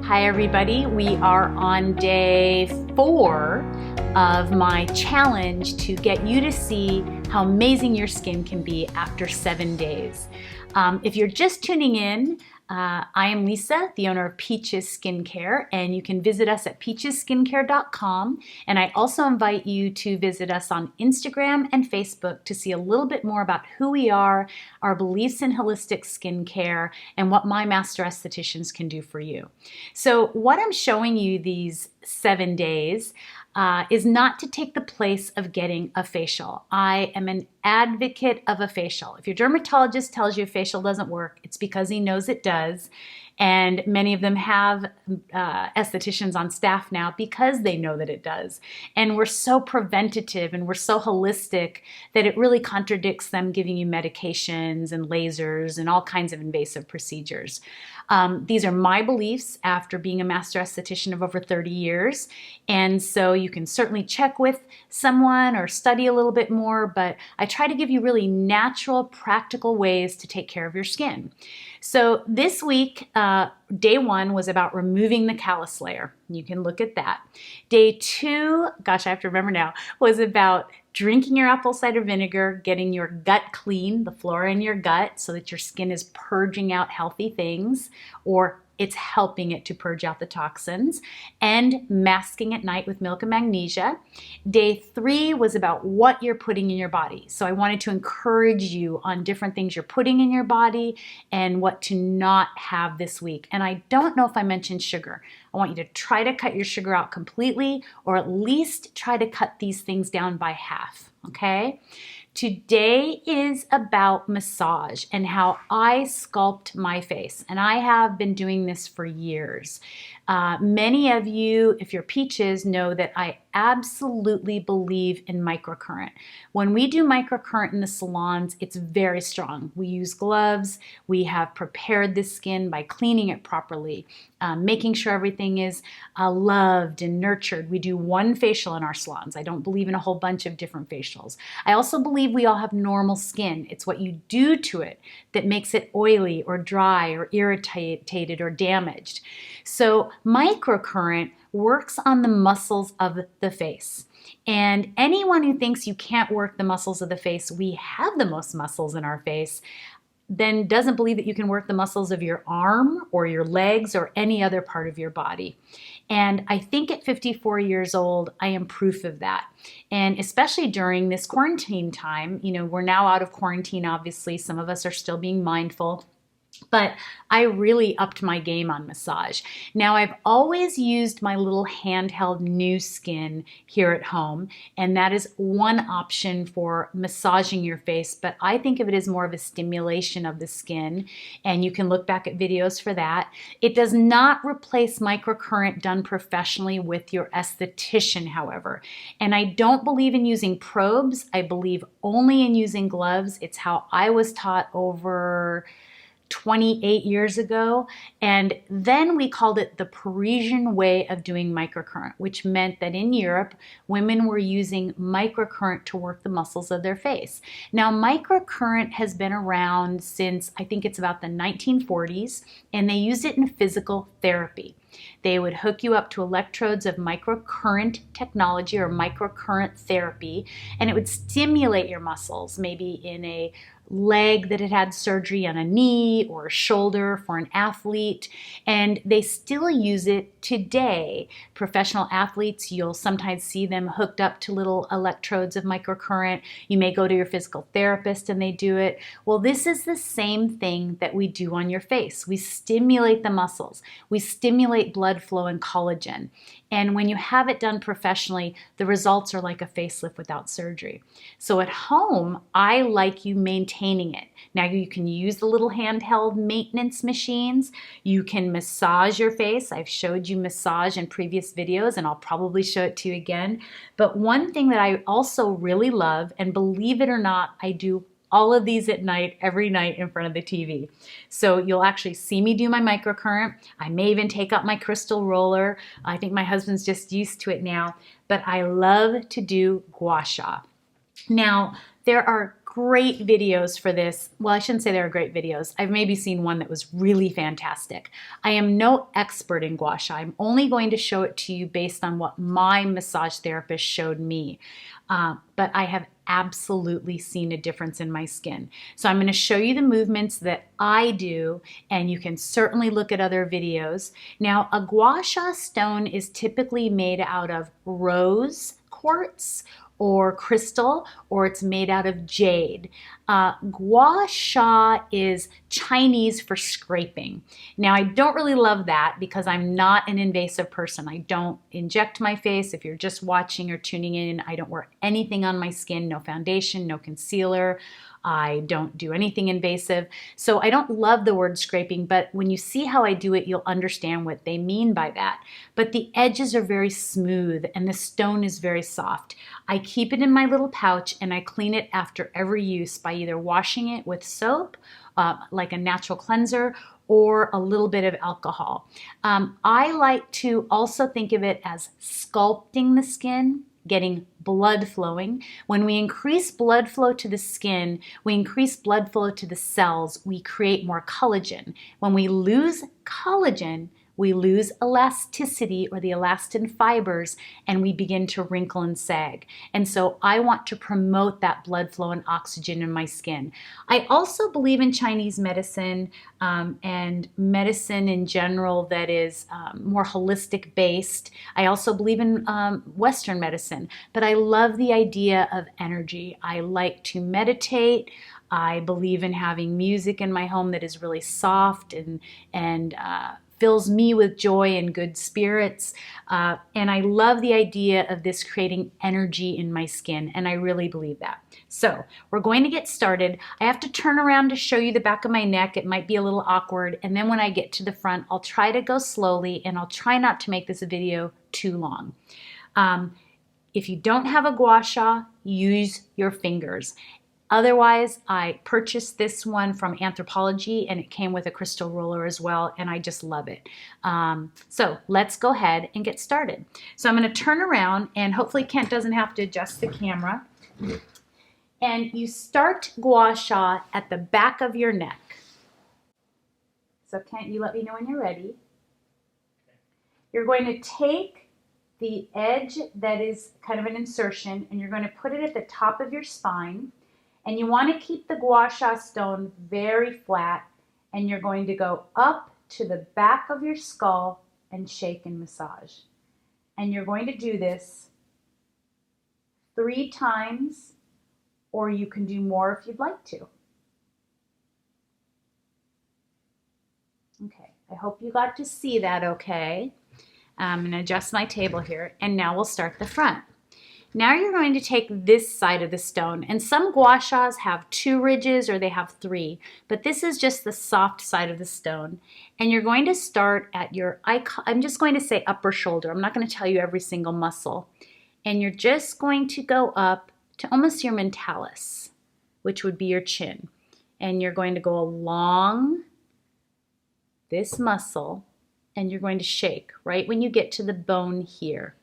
Hi everybody, we are on day 4 of my challenge to get you to see how amazing your skin can be after 7 days. If you're just tuning in, I am Lisa, the owner of Peaches Skincare, and you can visit us at peachesskincare.com. And I also invite you to visit us on Instagram and Facebook to see a little bit more about who we are, our beliefs in holistic skincare, and what my master estheticians can do for you. So what I'm showing you these 7 days is not to take the place of getting a facial. I am an advocate of a facial. If your dermatologist tells you a facial doesn't work, it's because he knows it does. And many of them have estheticians on staff now because they know that it does. And we're so preventative and we're so holistic that it really contradicts them giving you medications and lasers and all kinds of invasive procedures. These are my beliefs after being a master esthetician of over 30 years. And so you can certainly check with someone or study a little bit more, but I try to give you really natural, practical ways to take care of your skin. So this week, day 1 was about removing the callus layer. You can look at that. Day 2, gosh, I have to remember now, was about drinking your apple cider vinegar, getting your gut clean, the flora in your gut, so that your skin is purging out healthy things, or it's helping it to purge out the toxins, and masking at night with milk and magnesia. Day 3 was about what you're putting in your body. So I wanted to encourage you on different things you're putting in your body and what to not have this week. And I don't know if I mentioned sugar. I want you to try to cut your sugar out completely, or at least try to cut these things down by half, okay? Today is about massage and how I sculpt my face. And I have been doing this for years. Many of you, if you're Peaches, know that I absolutely believe in microcurrent. When we do microcurrent in the salons, it's very strong. We use gloves. We have prepared the skin by cleaning it properly, making sure everything is loved and nurtured. We do one facial in our salons. I don't believe in a whole bunch of different facials. I also believe we all have normal skin. It's what you do to it that makes it oily or dry or irritated or damaged. So microcurrent works on the muscles of the face. And anyone who thinks you can't work the muscles of the face, we have the most muscles in our face, then doesn't believe that you can work the muscles of your arm or your legs or any other part of your body. And I think at 54 years old, I am proof of that. And especially during this quarantine time, you know, we're now out of quarantine, obviously. Some of us are still being mindful. But I really upped my game on massage. Now, I've always used my little handheld Nu Skin here at home, and that is one option for massaging your face, but I think of it as more of a stimulation of the skin, and you can look back at videos for that. It does not replace microcurrent done professionally with your esthetician, however. And I don't believe in using probes. I believe only in using gloves. It's how I was taught over 28 years ago, and then we called it the Parisian way of doing microcurrent, which meant that in Europe, women were using microcurrent to work the muscles of their face. Now, microcurrent has been around since, I think it's about the 1940s, and they used it in physical therapy. They would hook you up to electrodes of microcurrent technology or microcurrent therapy, and it would stimulate your muscles, maybe in a leg that had had surgery, on a knee or a shoulder for an athlete, and they still use it today. Professional athletes, you'll sometimes see them hooked up to little electrodes of microcurrent. You may go to your physical therapist and they do it. Well, this is the same thing that we do on your face. We stimulate the muscles. We stimulate blood flow and collagen. And when you have it done professionally, the results are like a facelift without surgery. So at home, I like you maintaining it. Now you can use the little handheld maintenance machines. You can massage your face. I've showed you massage in previous videos, and I'll probably show it to you again. But one thing that I also really love, and believe it or not, I do all of these at night, every night in front of the TV. So you'll actually see me do my microcurrent. I may even take out my crystal roller. I think my husband's just used to it now, but I love to do Gua Sha. Now, there are great videos for this. Well, I shouldn't say there are great videos. I've maybe seen one that was really fantastic. I am no expert in Gua Sha. I'm only going to show it to you based on what my massage therapist showed me. But I have absolutely seen a difference in my skin. So I'm going to show you the movements that I do, and you can certainly look at other videos. Now, a Gua Sha stone is typically made out of rose quartz or crystal, or it's made out of jade. Gua Sha is Chinese for scraping. Now, I don't really love that because I'm not an invasive person. I don't inject my face. If you're just watching or tuning in, I don't wear anything on my skin, no foundation, no concealer. I don't do anything invasive. So I don't love the word scraping, but when you see how I do it, you'll understand what they mean by that. But the edges are very smooth and the stone is very soft. I keep it in my little pouch and I clean it after every use by either washing it with soap, like a natural cleanser, or a little bit of alcohol. I like to also think of it as sculpting the skin, getting blood flowing. When we increase blood flow to the skin, we increase blood flow to the cells, we create more collagen. When we lose collagen, we lose elasticity or the elastin fibers, and we begin to wrinkle and sag. And so I want to promote that blood flow and oxygen in my skin. I also believe in Chinese medicine and medicine in general that is more holistic based. I also believe in Western medicine, but I love the idea of energy. I like to meditate. I believe in having music in my home that is really soft and fills me with joy and good spirits. And I love the idea of this creating energy in my skin, and I really believe that. So we're going to get started. I have to turn around to show you the back of my neck. It might be a little awkward. And then when I get to the front, I'll try to go slowly, and I'll try not to make this video too long. If you don't have a Gua Sha, use your fingers. Otherwise, I purchased this one from Anthropology, and it came with a crystal roller as well, and I just love it. So let's go ahead and get started. So I'm going to turn around, and hopefully Kent doesn't have to adjust the camera. And you start Gua Sha at the back of your neck. So Kent, you let me know when you're ready. You're going to take the edge that is kind of an insertion, and you're going to put it at the top of your spine. And you want to keep the Gua Sha stone very flat, and you're going to go up to the back of your skull and shake and massage. And you're going to do this 3 times, or you can do more if you'd like to. Okay, I hope you got to see that okay. I'm going to adjust my table here, and now we'll start the front. Now you're going to take this side of the stone, and some Gua Shas have 2 ridges or they have 3, but this is just the soft side of the stone. And you're going to start at your, I'm just going to say upper shoulder. I'm not going to tell you every single muscle. And you're just going to go up to almost your mentalis, which would be your chin. And you're going to go along this muscle, and you're going to shake right when you get to the bone here.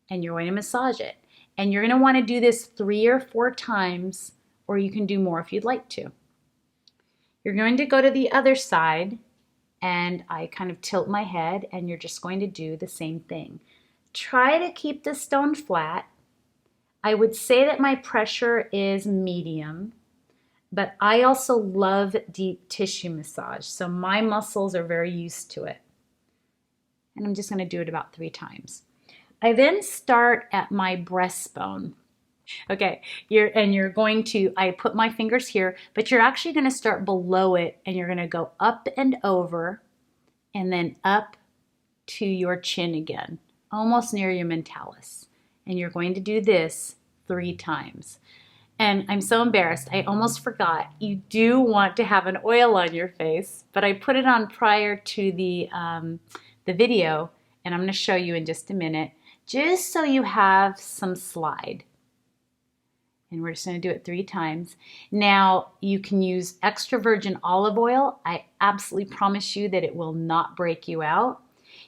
And you're going to massage it. And you're going to want to do this 3 or 4 times, or you can do more if you'd like to. You're going to go to the other side, and I kind of tilt my head, and you're just going to do the same thing. Try to keep the stone flat. I would say that my pressure is medium, but I also love deep tissue massage, so my muscles are very used to it. And I'm just going to do it about 3 times. I then start at my breastbone. Okay, you're going to, I put my fingers here, but you're actually going to start below it, and you're going to go up and over, and then up to your chin again, almost near your mentalis. And you're going to do this 3 times. And I'm so embarrassed, I almost forgot. You do want to have an oil on your face, but I put it on prior to the video, and I'm going to show you in just a minute, just so you have some slide. And we're just going to do it 3 times. Now, you can use extra virgin olive oil. I absolutely promise you that it will not break you out.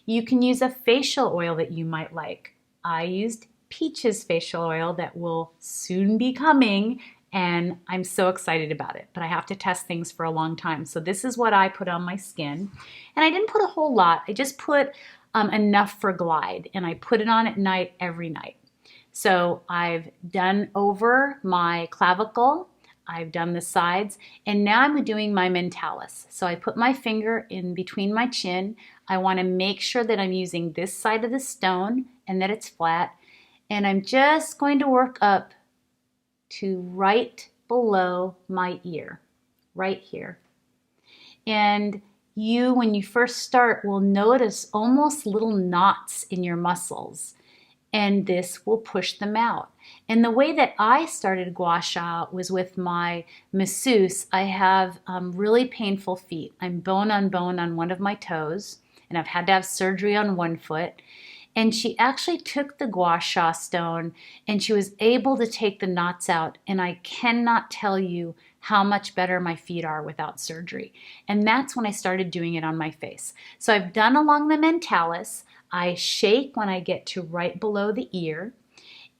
You can use a facial oil that you might like. I used Peaches facial oil that will soon be coming, and I'm so excited about it, but I have to test things for a long time. So this is what I put on my skin, and I didn't put a whole lot. I just put enough for glide, and I put it on at night every night. So I've done over my clavicle, I've done the sides, and now I'm doing my mentalis. So I put my finger in between my chin. I want to make sure that I'm using this side of the stone and that it's flat, and I'm just going to work up to right below my ear, right here. And you, when you first start, will notice almost little knots in your muscles, and this will push them out. And the way that I started Gua Sha was with my masseuse. I have really painful feet. I'm bone on one of my toes, and I've had to have surgery on one foot. And she actually took the Gua Sha stone and she was able to take the knots out. And I cannot tell you how much better my feet are without surgery. And that's when I started doing it on my face. So I've done along the mentalis. I shake when I get to right below the ear.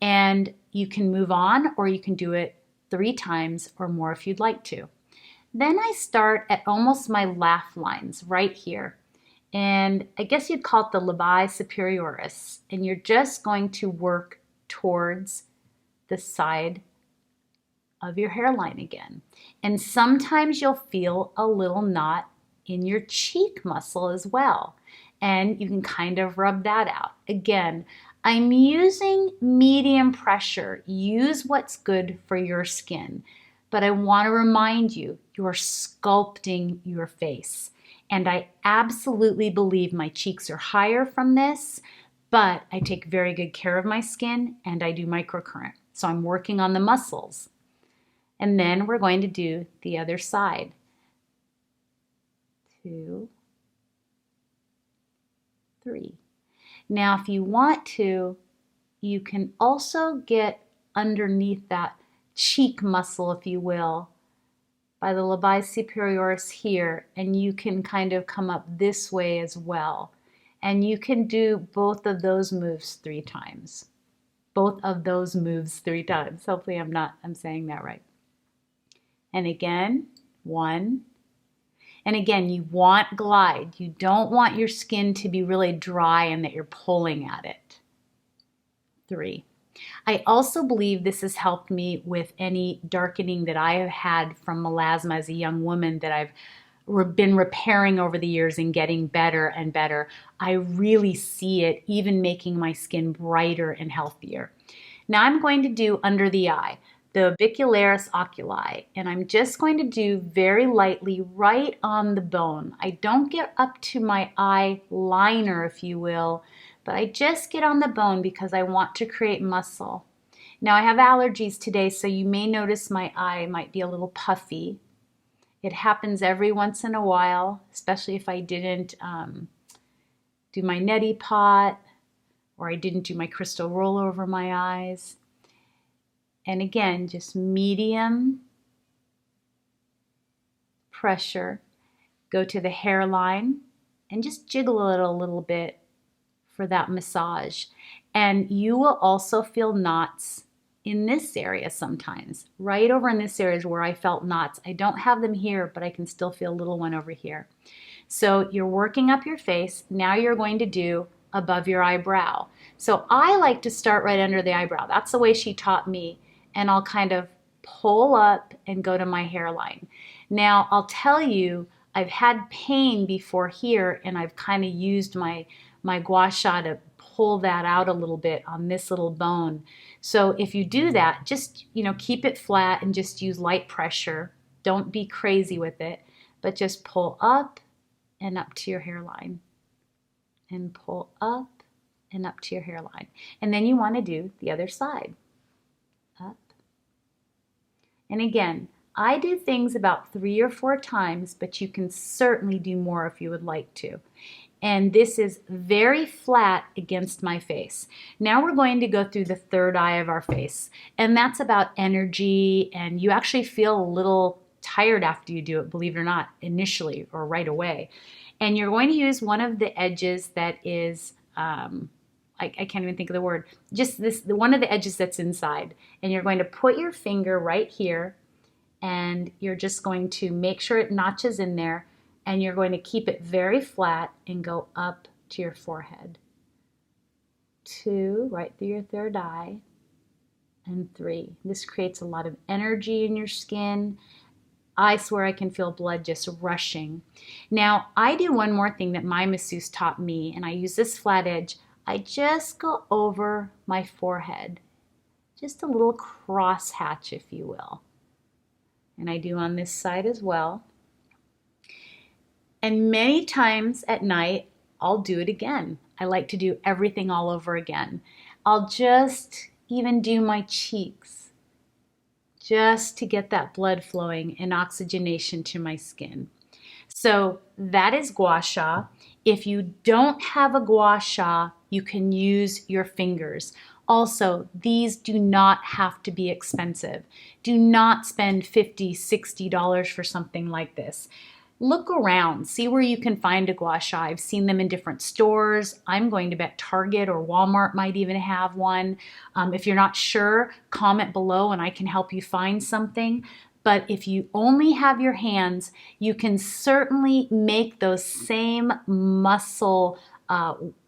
And you can move on, or you can do it 3 times or more if you'd like to. Then I start at almost my laugh lines right here. And I guess you'd call it the labii superioris. And you're just going to work towards the side of your hairline again. And sometimes you'll feel a little knot in your cheek muscle as well. And you can kind of rub that out. Again, I'm using medium pressure. Use what's good for your skin. But I want to remind you, you're sculpting your face. And I absolutely believe my cheeks are higher from this, but I take very good care of my skin and I do microcurrent. So I'm working on the muscles. And then we're going to do the other side. 2, 3. Now, if you want to, you can also get underneath that cheek muscle, if you will, by the labii superioris here, and you can kind of come up this way as well. And you can do both of those moves 3 times. Both of those moves 3 times. Hopefully I'm saying that right. And again, 1. And again, you want glide. You don't want your skin to be really dry and that you're pulling at it. 3. I also believe this has helped me with any darkening that I have had from melasma as a young woman that I've been repairing over the years and getting better and better. I really see it even making my skin brighter and healthier. Now I'm going to do under the eye, the orbicularis oculi, and I'm just going to do very lightly right on the bone. I don't get up to my eye liner, if you will, but I just get on the bone because I want to create muscle. Now I have allergies today, so you may notice my eye might be a little puffy. It happens every once in a while, especially if I didn't do my neti pot or I didn't do my crystal roll over my eyes. And again, just medium pressure. Go to the hairline and just jiggle it a little bit for that massage. And you will also feel knots in this area sometimes. Right over in this area is where I felt knots. I don't have them here, but I can still feel a little one over here. So you're working up your face. Now you're going to do above your eyebrow. So I like to start right under the eyebrow. That's the way she taught me. And I'll kind of pull up and go to my hairline. Now I'll tell you, I've had pain before here, and I've kind of used my Gua Sha to pull that out a little bit on this little bone. So if you do that, just keep it flat and just use light pressure. Don't be crazy with it, but just pull up and up to your hairline, and pull up and up to your hairline. And then you want to do the other side. Up. And again, I do things about 3 or 4 times, but you can certainly do more if you would like to. And this is very flat against my face. Now we're going to go through the third eye of our face, and that's about energy, and you actually feel a little tired after you do it, believe it or not, initially or right away. And you're going to use one of the edges that is I can't even think of the word, just one of the edges that's inside. And you're going to put your finger right here, and you're just going to make sure it notches in there, and you're going to keep it very flat and go up to your forehead. 2, right through your third eye, and 3. This creates a lot of energy in your skin. I swear I can feel blood just rushing. Now, I do one more thing that my masseuse taught me, and I use this flat edge. I just go over my forehead, just a little cross hatch, if you will. And I do on this side as well. And many times at night, I'll do it again. I like to do everything all over again. I'll just even do my cheeks, just to get that blood flowing and oxygenation to my skin. So that is Gua Sha. If you don't have a Gua Sha, you can use your fingers. Also, these do not have to be expensive. Do not spend $50, $60 for something like this. Look around, see where you can find a Gua Sha. I've seen them in different stores. I'm going to bet Target or Walmart might even have one. If you're not sure, comment below and I can help you find something. But if you only have your hands, you can certainly make those same muscle,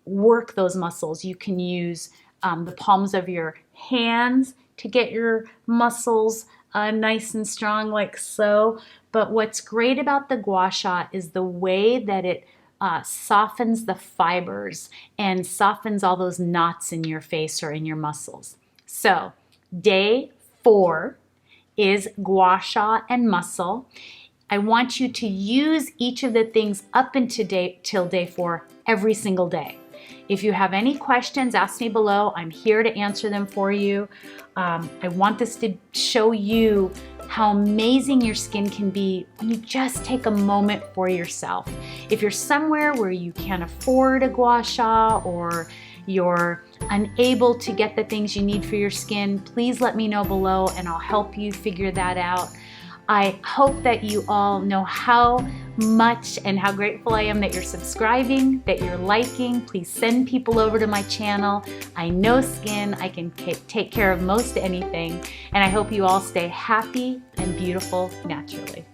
work those muscles. You can use the palms of your hands to get your muscles nice and strong like so. But what's great about the Gua Sha is the way that it softens the fibers and softens all those knots in your face or in your muscles. So day 4 is Gua Sha and muscle. I want you to use each of the things up till day 4 every single day. If you have any questions, ask me below. I'm here to answer them for you. I want this to show you how amazing your skin can be when you just take a moment for yourself. If you're somewhere where you can't afford a Gua Sha or you're unable to get the things you need for your skin, please let me know below and I'll help you figure that out. I hope that you all know how much and how grateful I am that you're subscribing, that you're liking. Please send people over to my channel. I know skin. I can take care of most anything. And I hope you all stay happy and beautiful naturally.